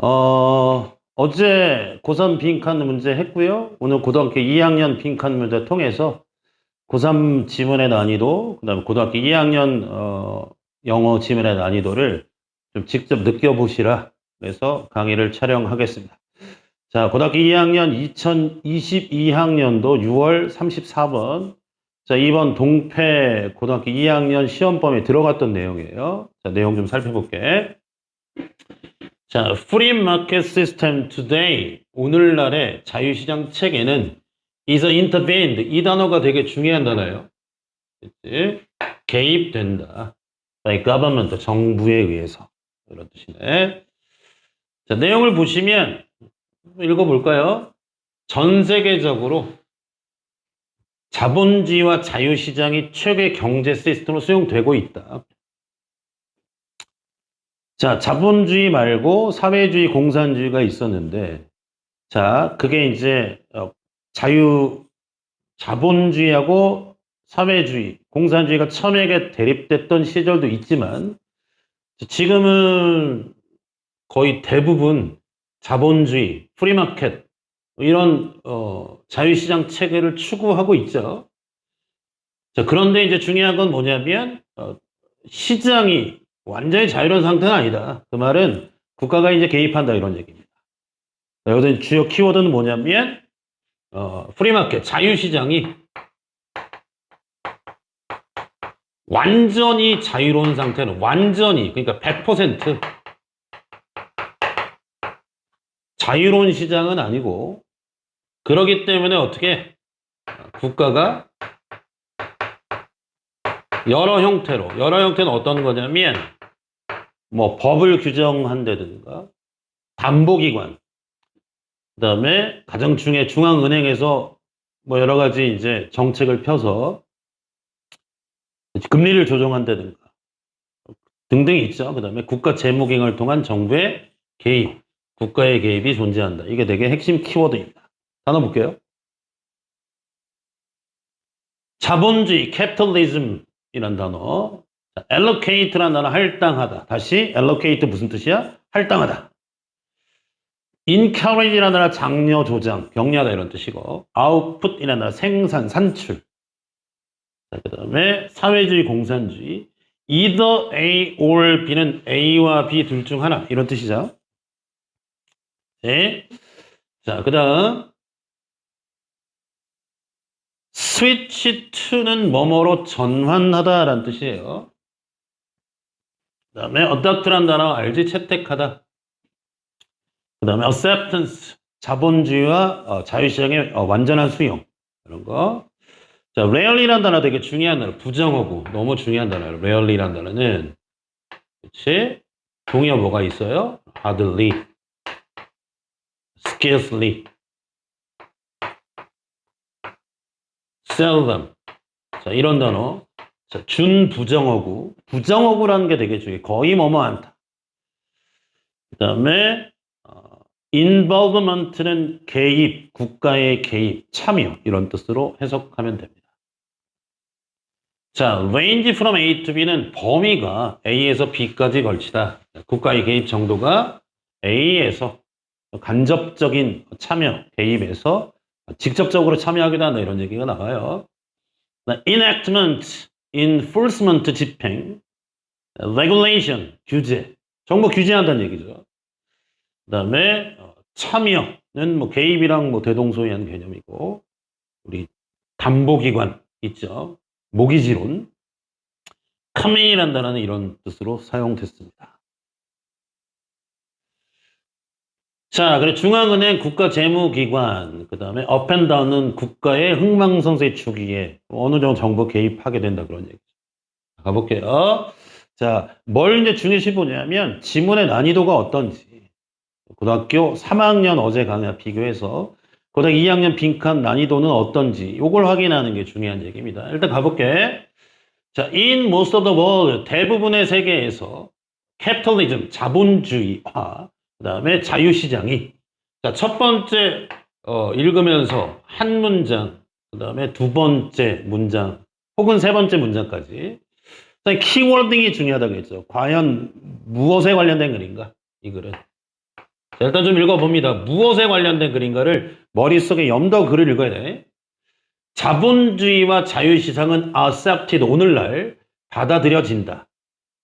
어제 고3 빈칸 문제 했고요. 오늘 고등학교 2학년 빈칸 문제 통해서 고3 지문의 난이도, 그 다음에 고등학교 2학년 영어 지문의 난이도를 좀 직접 느껴보시라. 그래서 강의를 촬영하겠습니다. 자, 고등학교 2학년 2022학년도 6월 34번. 자, 이번 동패 고등학교 2학년 시험범위에 들어갔던 내용이에요. 자, 내용 좀 살펴볼게. 자, Free Market System Today. 오늘날의 자유시장 체계는 is intervened. 이 단어가 되게 중요한 단어예요. 그치? 개입된다. by government, 정부에 의해서. 이런 뜻이네. 자, 내용을 보시면 읽어볼까요? 전 세계적으로 자본주의와 자유시장이 최고의 경제 시스템으로 수용되고 있다. 자, 자본주의 말고 사회주의, 공산주의가 있었는데, 자, 그게 이제 자본주의하고 사회주의, 공산주의가 첨예하게 대립됐던 시절도 있지만, 지금은 거의 대부분 자본주의, 프리마켓, 이런 자유시장 체계를 추구하고 있죠. 자, 그런데 이제 중요한 건 뭐냐면 시장이 완전히 자유로운 상태는 아니다. 그 말은 국가가 이제 개입한다 이런 얘기입니다. 여기서 주요 키워드는 뭐냐면 프리마켓, 자유시장이 완전히 자유로운 상태는 완전히, 그러니까 100% 자유로운 시장은 아니고, 그러기 때문에 어떻게 국가가 여러 형태는 어떤 거냐면 뭐 법을 규정한다든가 담보기관, 그다음에 가장 중에 중앙은행에서 뭐 여러 가지 이제 정책을 펴서 금리를 조정한다든가 등등이 있죠. 그다음에 국가 재무기관을 통한 정부의 개입, 국가의 개입이 존재한다. 이게 되게 핵심 키워드입니다. 단어 볼게요. 자본주의, capitalism이란 단어. allocate라는 단어, 할당하다. 다시 allocate 무슨 뜻이야? 할당하다. encourage라는 단어, 장려, 조장, 격려하다 이런 뜻이고, output이라는 단어, 생산, 산출. 그 다음에 사회주의, 공산주의. either A or B는 A와 B 둘 중 하나 이런 뜻이죠. 네. 자, 그 다음 switch to는 뭐뭐로 전환하다라는 뜻이에요. 그 다음에 adopt라는 단어 알지? 채택하다. 그 다음에 acceptance, 자본주의와 자유시장의 완전한 수용 이런 거. 자, rarely라는 단어 되게 중요한 단어, 부정어구 너무 중요한 단어예요. rarely라는 단어는, 그렇지? 동의어 뭐가 있어요? hardly, scarcely, seldom. 자, 이런 단어. 자, 준부정어구. 부정어구라는 게 되게 중요해요. 거의 뭐뭐 않다. 그 다음에 involvement는 개입, 국가의 개입, 참여 이런 뜻으로 해석하면 됩니다. 자, range from A to B는 범위가 A에서 B까지 걸치다. 국가의 개입 정도가 A에서 간접적인 참여, 개입에서 직접적으로 참여하기도 한다 이런 얘기가 나와요. enactment, enforcement 집행, regulation 규제, 정부 규제한다는 얘기죠. 그 다음에 참여는 뭐 개입이랑 뭐 대동소이한 개념이고, 우리 담보기관 있죠. 모기지론, 카메이라는 단어는 이런 뜻으로 사용됐습니다. 자, 그래 중앙은행, 국가재무기관, 그 다음에 업앤다운은 국가의 흥망성쇠 주기에 어느 정도 정부 개입하게 된다 그런 얘기죠. 가볼게요. 자, 뭘 이제 중요시 보냐면 지문의 난이도가 어떤지. 고등학교 3학년 어제 강의와 비교해서 고등학교 2학년 빈칸 난이도는 어떤지 이걸 확인하는 게 중요한 얘기입니다. 일단 가볼게. 자, in most of the world, 대부분의 세계에서 capitalism, 자본주의화, 그 다음에 자유시장이, 자, 첫 번째 읽으면서 한 문장, 그 다음에 두 번째 문장 혹은 세 번째 문장까지 키워딩이 중요하다고 했죠. 과연 무엇에 관련된 글인가? 이 글은 자, 일단 좀 읽어봅니다. 무엇에 관련된 글인가를 머릿속에 염더 글을 읽어야 돼. 자본주의와 자유시장은 accepted, 오늘날 받아들여진다.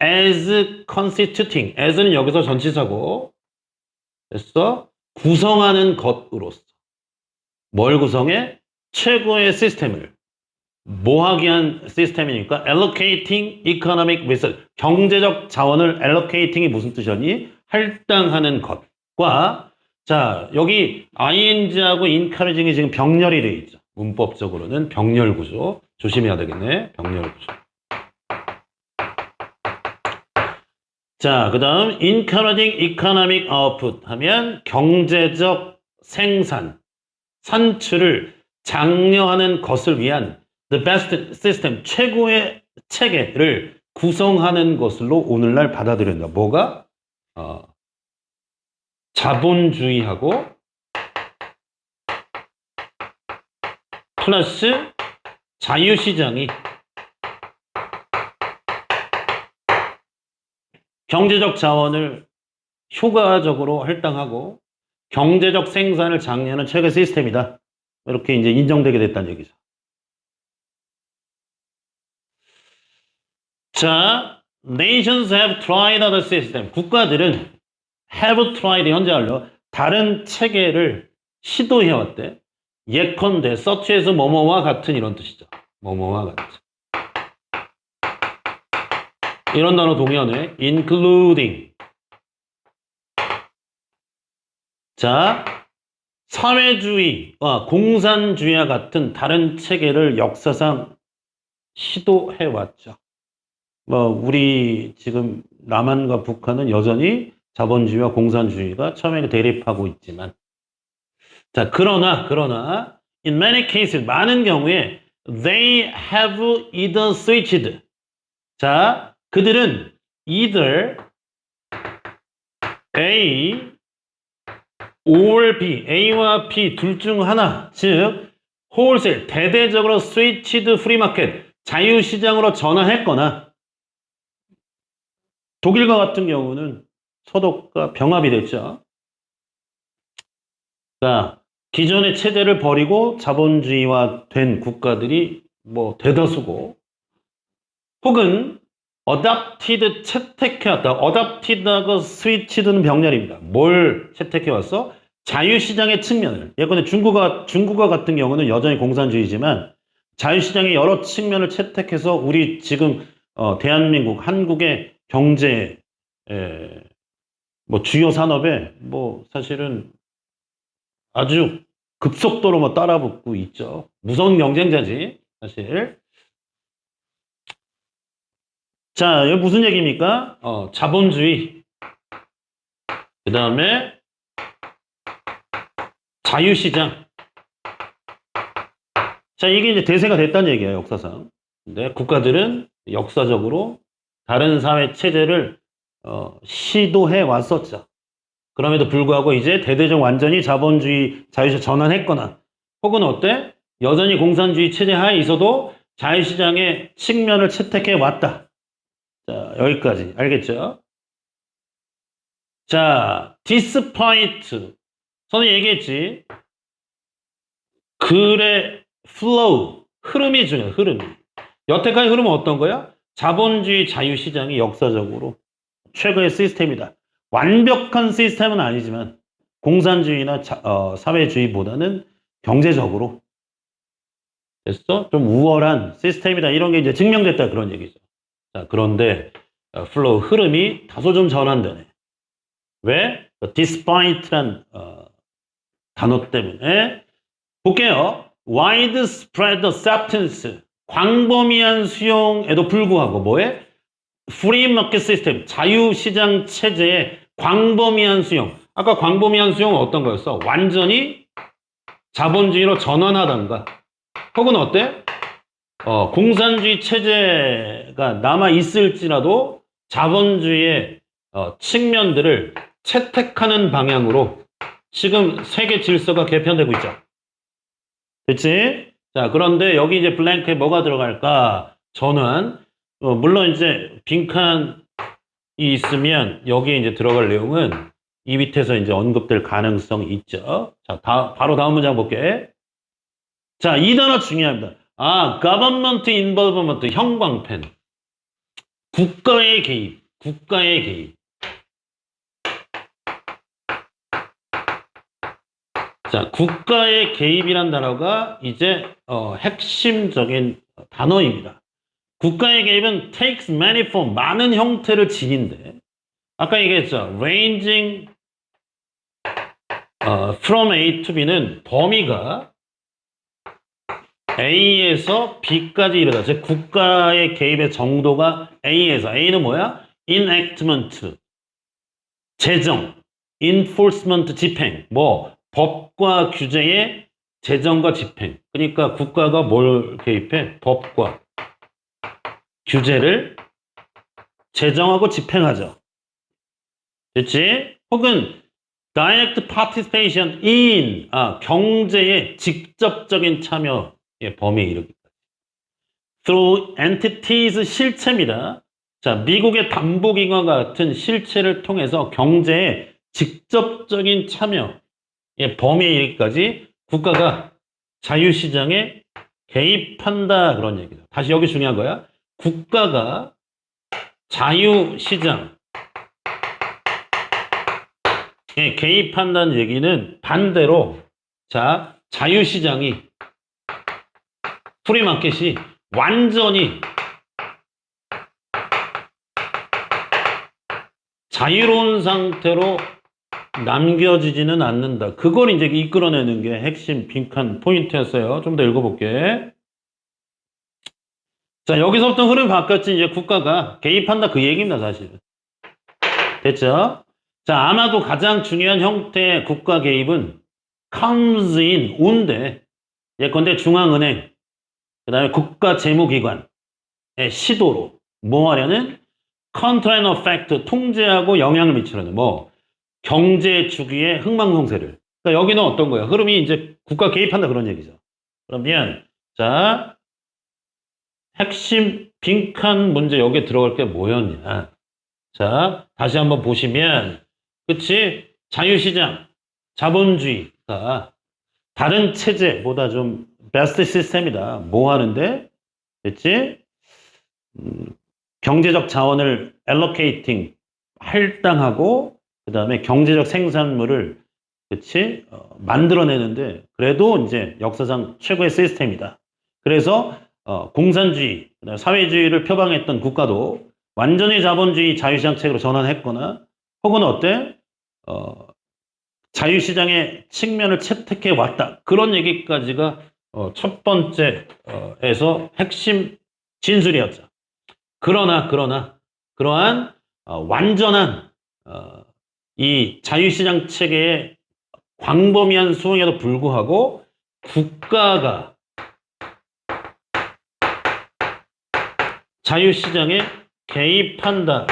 as constituting, as는 여기서 전치사고, 됐어? 구성하는 것으로서. 뭘 구성해? 최고의 시스템을. 뭐하기 위한 시스템이니까 allocating economic resource, 경제적 자원을 allocating이 무슨 뜻이니? 할당하는 것과, 자, 여기 ing하고 encouraging이 지금 병렬이 되어 있죠. 문법적으로는 병렬 구조. 조심해야 되겠네. 병렬 구조. 자, 그 다음 encouraging economic output 하면 경제적 생산, 산출을 장려하는 것을 위한 the best system, 최고의 체계를 구성하는 것으로 오늘날 받아들인다. 뭐가? 자본주의하고 플러스 자유시장이 경제적 자원을 효과적으로 할당하고 경제적 생산을 장려하는 최고의 시스템이다. 이렇게 이제 인정되게 됐다는 얘기죠. 자, nations have tried other system. 국가들은 have tried, 현재 완료, 다른 체계를 시도해왔대. 예컨대, such에서 뭐뭐와 같은 이런 뜻이죠. 뭐뭐와 같은. 이런 단어 동의하네. including. 자, 사회주의와 공산주의와 같은 다른 체계를 역사상 시도해왔죠. 우리 지금 남한과 북한은 여전히 자본주의와 공산주의가 처음에 대립하고 있지만, 자, 그러나 in many cases, 많은 경우에 they have either switched. 자, 그들은 either A or B, A와 B 둘 중 하나, 즉 wholesale, 대대적으로 switched free market, 자유시장으로 전환했거나, 독일과 같은 경우는 서독과 병합이 됐죠. 자, 기존의 체제를 버리고 자본주의화 된 국가들이 대다수고, 혹은 adopted, 채택해왔다. adopted하고 switched는 병렬입니다. 뭘 채택해왔어? 자유시장의 측면을. 예컨대 중국과 같은 경우는 여전히 공산주의지만 자유시장의 여러 측면을 채택해서 우리 지금 대한민국, 한국의 경제, 주요 산업에 사실은 아주 급속도로 따라붙고 있죠. 무서운 경쟁자지, 사실. 자, 여기 무슨 얘기입니까? 자본주의. 그 다음에 자유시장. 자, 이게 이제 대세가 됐다는 얘기예요, 역사상. 근데 국가들은 역사적으로 다른 사회 체제를 시도해 왔었죠. 그럼에도 불구하고 이제 대대적 완전히 자본주의, 자유시장 전환했거나, 혹은 어때? 여전히 공산주의 체제 하에 있어도 자유시장의 측면을 채택해 왔다. 자, 여기까지. 알겠죠? 자, despite. 선생님 얘기했지. 글의 flow, 흐름이 중요해, 흐름이. 여태까지 흐름은 어떤 거야? 자본주의 자유시장이 역사적으로 최고의 시스템이다. 완벽한 시스템은 아니지만 공산주의나 사회주의보다는 경제적으로 됐어? 좀 우월한 시스템이다. 이런 게 이제 증명됐다. 그런 얘기죠. 자, 그런데 플로우, 흐름이 다소 좀 전환되네. 왜? despite란 단어 때문에. 볼게요. widespread acceptance, 광범위한 수용에도 불구하고 뭐에? free market system, 자유시장 체제의 광범위한 수용. 아까 광범위한 수용은 어떤 거였어? 완전히 자본주의로 전환하던가, 혹은 어때? 공산주의 체제가 남아 있을지라도 자본주의의 측면들을 채택하는 방향으로 지금 세계 질서가 개편되고 있죠. 그치? 자, 그런데 여기 이제 블랭크에 뭐가 들어갈까? 전환. 물론 이제 빈칸이 있으면 여기에 이제 들어갈 내용은 이 밑에서 이제 언급될 가능성이 있죠. 자, 바로 다음 문장 볼게. 자, 이 단어 중요합니다. government involvement, 형광펜. 국가의 개입, 국가의 개입. 자, 국가의 개입이란 단어가 이제 핵심적인 단어입니다. 국가의 개입은 takes many form, 많은 형태를 지닌데, 아까 얘기했죠. ranging from A to B는 범위가 A에서 B까지 이르다. 즉 국가의 개입의 정도가 A에서, A는 뭐야? enactment, 제정, enforcement, 집행. 뭐 법과 규제의 제정과 집행. 그러니까 국가가 뭘 개입해? 법과 규제를 제정하고 집행하죠. 됐지? 혹은 direct participation in 경제의 직접적인 참여의 범위에 이르기까지. through entities, 실체입니다. 자, 미국의 담보기관과 같은 실체를 통해서 경제의 직접적인 참여의 범위에 이르기까지 국가가 자유시장에 개입한다, 그런 얘기다. 다시 여기 중요한 거야. 국가가 자유시장 개입한다는 얘기는 반대로, 자, 자유시장이, 프리마켓이 완전히 자유로운 상태로 남겨지지는 않는다. 그걸 이제 이끌어내는 게 핵심 빈칸 포인트였어요. 좀 더 읽어볼게. 자, 여기서부터 흐름이 바뀌었지. 이제 국가가 개입한다, 그 얘기입니다, 사실은. 됐죠? 자, 아마도 가장 중요한 형태의 국가 개입은 comes in, 온데, 예컨대 중앙은행, 그 다음에 국가재무기관의 시도로 뭐 하려는? control and affect, 통제하고 영향을 미치려는, 뭐 경제 주기의 흥망성쇠를. 그러니까 여기는 어떤 거야? 흐름이 이제 국가 개입한다, 그런 얘기죠. 그러면 자, 핵심 빈칸 문제 여기에 들어갈 게 뭐였냐? 자, 다시 한번 보시면, 그치? 자유시장, 자본주의가 다른 체제보다 좀 베스트 시스템이다. 뭐 하는데? 됐지? 경제적 자원을 allocating, 할당하고, 그 다음에 경제적 생산물을, 그치? 만들어내는데, 그래도 이제 역사상 최고의 시스템이다. 그래서, 공산주의, 그다음에 사회주의를 표방했던 국가도 완전히 자본주의 자유시장 체계로 전환했거나, 혹은 어때? 자유시장의 측면을 채택해 왔다. 그런 얘기까지가 첫 번째에서 핵심 진술이었죠. 그러나 그러한 완전한 이 자유시장 체계의 광범위한 수용에도 불구하고 국가가 자유시장에 개입한다.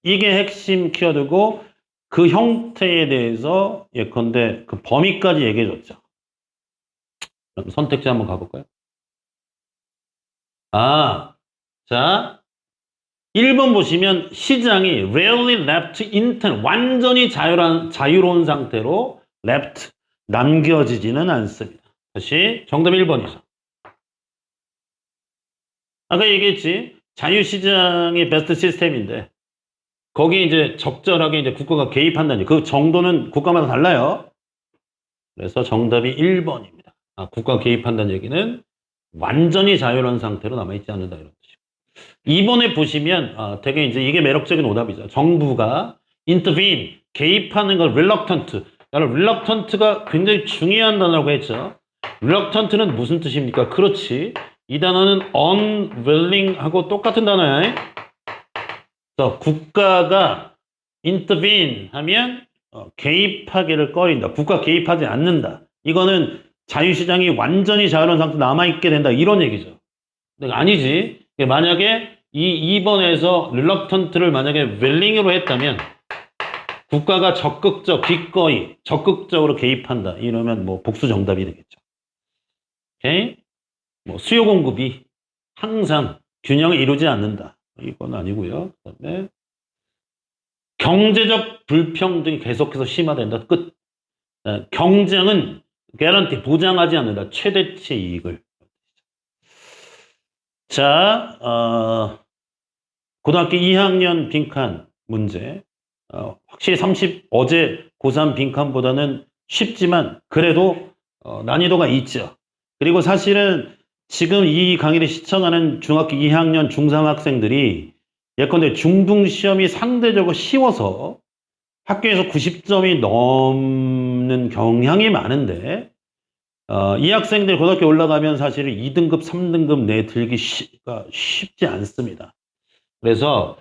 이게 핵심 키워드고, 그 형태에 대해서 예컨대 그 범위까지 얘기해줬죠. 그럼 선택지 한번 가볼까요? 자, 1번 보시면 시장이 rarely left intact, 완전히 자유로운 상태로 left, 남겨지지는 않습니다. 다시 정답 1번이죠. 아까 얘기했지. 자유시장이 베스트 시스템인데 거기에 이제 적절하게 이제 국가가 개입한다니, 그 정도는 국가마다 달라요. 그래서 정답이 1번입니다. 국가가 개입한다는 얘기는 완전히 자유로운 상태로 남아있지 않는다, 이런 뜻이고. 2번에 보시면 되게 이제 이게 매력적인 오답이죠. 정부가 intervene, 개입하는 걸 reluctant. reluctant가 굉장히 중요한 단어라고 했죠. reluctant는 무슨 뜻입니까? 그렇지. 이 단어는 unwilling하고 똑같은 단어야. 그래서 국가가 intervene 하면 개입하기를 꺼린다. 국가 개입하지 않는다. 이거는 자유시장이 완전히 자유로운 상태로 남아있게 된다, 이런 얘기죠. 근데 아니지. 만약에 이 2번에서 reluctant를 만약에 willing으로 했다면 국가가 기꺼이 적극적으로 개입한다, 이러면 뭐 복수 정답이 되겠죠. 오케이? 뭐 수요 공급이 항상 균형을 이루지 않는다, 이건 아니고요. 그다음에 경제적 불평등이 계속해서 심화된다. 끝. 경쟁은 개런티 보장하지 않는다. 최대치 이익을. 자, 고등학교 2학년 빈칸 문제. 확실히 어제 고3 빈칸보다는 쉽지만 그래도 난이도가 있죠. 그리고 사실은 지금 이 강의를 시청하는 중학교 2학년 중3 학생들이 예컨대 중등시험이 상대적으로 쉬워서 학교에서 90점이 넘는 경향이 많은데 이 학생들 고등학교 올라가면 사실 2등급, 3등급 내 들기가 쉽지 않습니다. 그래서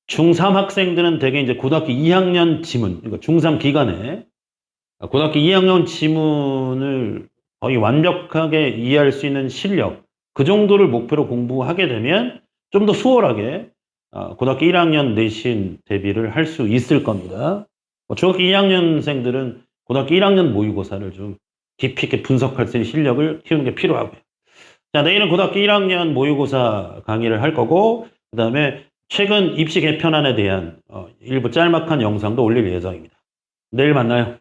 중3 학생들은 대개 이제 고등학교 2학년 지문, 그러니까 중3 기간에 고등학교 2학년 지문을 거의 완벽하게 이해할 수 있는 실력, 그 정도를 목표로 공부하게 되면 좀 더 수월하게 고등학교 1학년 내신 대비를 할 수 있을 겁니다. 중학교 2학년생들은 고등학교 1학년 모의고사를 좀 깊이 있게 분석할 수 있는 실력을 키우는 게 필요하고요. 자, 내일은 고등학교 1학년 모의고사 강의를 할 거고, 그 다음에 최근 입시 개편안에 대한 일부 짤막한 영상도 올릴 예정입니다. 내일 만나요.